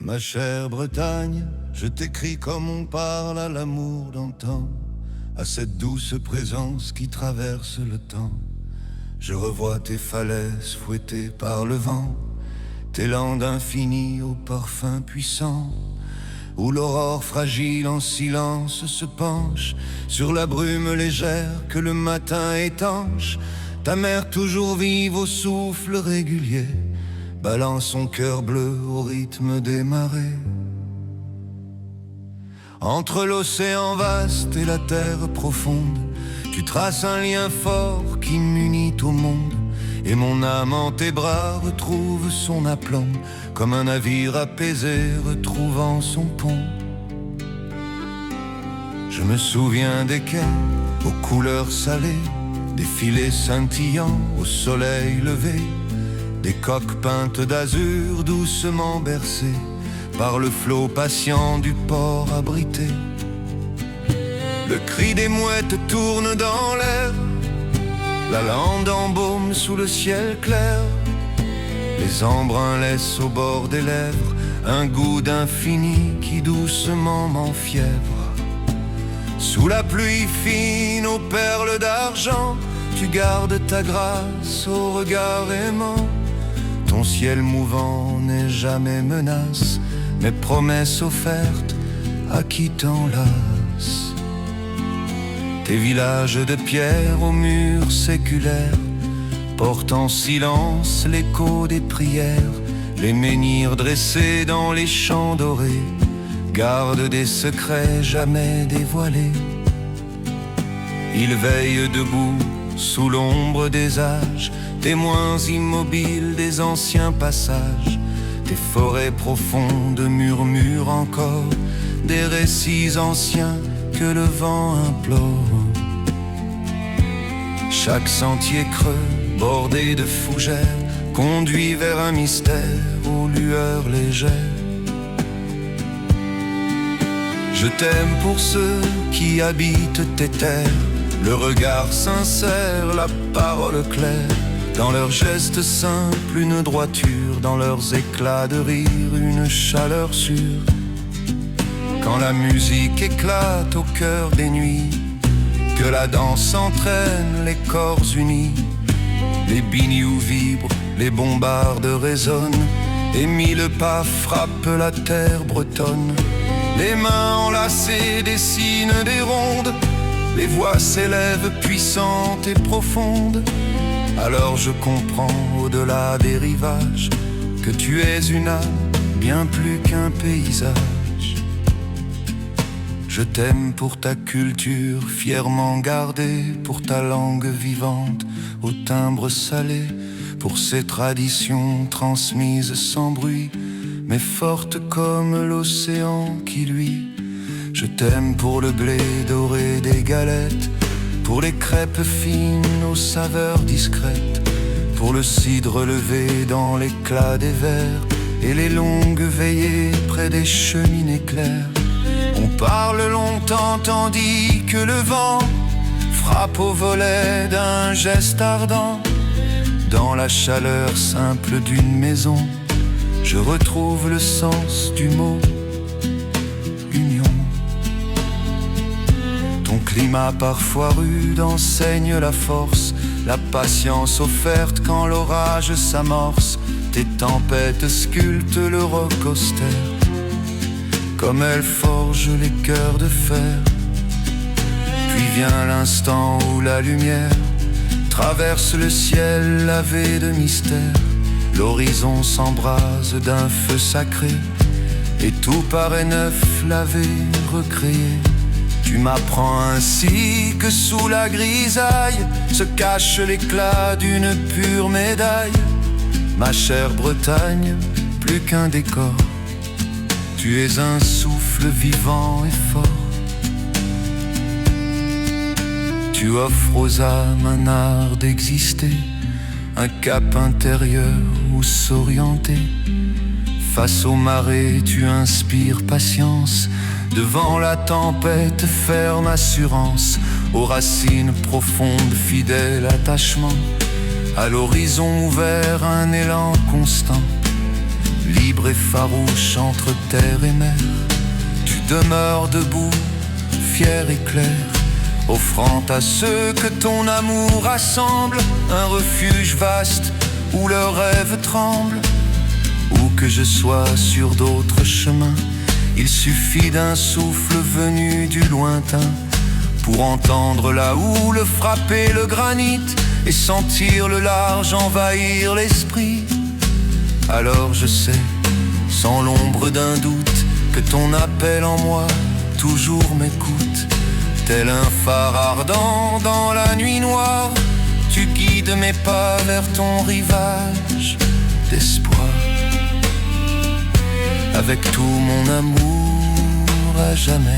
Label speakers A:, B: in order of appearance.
A: Ma chère Bretagne, je t'écris comme on parle à l'amour d'antan, à cette douce présence qui traverse le temps. Je revois tes falaises fouettées par le vent, tes landes infinies au parfum puissant, où l'aurore fragile en silence se penche sur la brume légère que le matin étanche. Ta mer toujours vive au souffle régulier balance son cœur bleu au rythme des marées. Entre l'océan vaste et la terre profonde, tu traces un lien fort qui m'unit au monde. Et mon âme en tes bras retrouve son aplomb, comme un navire apaisé retrouvant son pont. Je me souviens des quais aux couleurs salées, des filets scintillants au soleil levé, des coques peintes d'azur doucement bercées par le flot patient du port abrité. Le cri des mouettes tourne dans l'air, la lande embaume sous le ciel clair. Les embruns laissent au bord des lèvres un goût d'infini qui doucement m'enfièvre. Sous la pluie fine aux perles d'argent, tu gardes ta grâce au regard aimant. Ton ciel mouvant n'est jamais menace, mais promesse offerte à qui t'enlace. Tes villages de pierre aux murs séculaires portent en silence l'écho des prières. Les menhirs dressés dans les champs dorés gardent des secrets jamais dévoilés. Ils veillent debout sous l'ombre des âges, témoins immobiles des anciens passages. Des forêts profondes murmurent encore des récits anciens que le vent implore. Chaque sentier creux bordé de fougères conduit vers un mystère aux lueurs légères. Je t'aime pour ceux qui habitent tes terres, le regard sincère, la parole claire. Dans leurs gestes simples, une droiture, dans leurs éclats de rire, une chaleur sûre. Quand la musique éclate au cœur des nuits, que la danse entraîne les corps unis, les binious vibrent, les bombardes résonnent, et mille pas frappent la terre bretonne. Les mains enlacées dessinent des rondes, les voix s'élèvent puissantes et profondes. Alors je comprends au-delà des rivages que tu es une âme bien plus qu'un paysage. Je t'aime pour ta culture fièrement gardée, pour ta langue vivante au timbre salé, pour ces traditions transmises sans bruit, mais fortes comme l'océan qui luit. Je t'aime pour le blé doré des galettes, pour les crêpes fines aux saveurs discrètes, pour le cidre levé dans l'éclat des verres et les longues veillées près des cheminées claires. On parle longtemps tandis que le vent frappe au volet d'un geste ardent. Dans la chaleur simple d'une maison, je retrouve le sens du mot union. Ton climat parfois rude enseigne la force, la patience offerte quand l'orage s'amorce. Tes tempêtes sculptent le roc austère, comme elles forgent les cœurs de fer. Puis vient l'instant où la lumière traverse le ciel lavé de mystère. L'horizon s'embrase d'un feu sacré, et tout paraît neuf, lavé, recréé. Tu m'apprends ainsi que sous la grisaille se cache l'éclat d'une pure médaille. Ma chère Bretagne, plus qu'un décor, tu es un souffle vivant et fort. Tu offres aux âmes un art d'exister, un cap intérieur où s'orienter. Face aux marées, tu inspires patience. Devant la tempête, ferme assurance. Aux racines profondes, fidèle attachement. À l'horizon ouvert, un élan constant. Libre sombre et farouche entre terre et mer. Tu demeures debout, fier et clair, offrant à ceux que ton amour rassemble un refuge vaste où le rêve tremble. Où que je sois sur d'autres chemins, il suffit d'un souffle venu du lointain pour entendre la houle frapper le granit et sentir le large envahir l'esprit. Alors je sais, sans l'ombre d'un doute, que ton appel en moi toujours m'écoute. Tel un phare ardent dans la nuit noire, tu guides mes pas vers ton rivage d'espoir. Avec tout mon amour à jamais.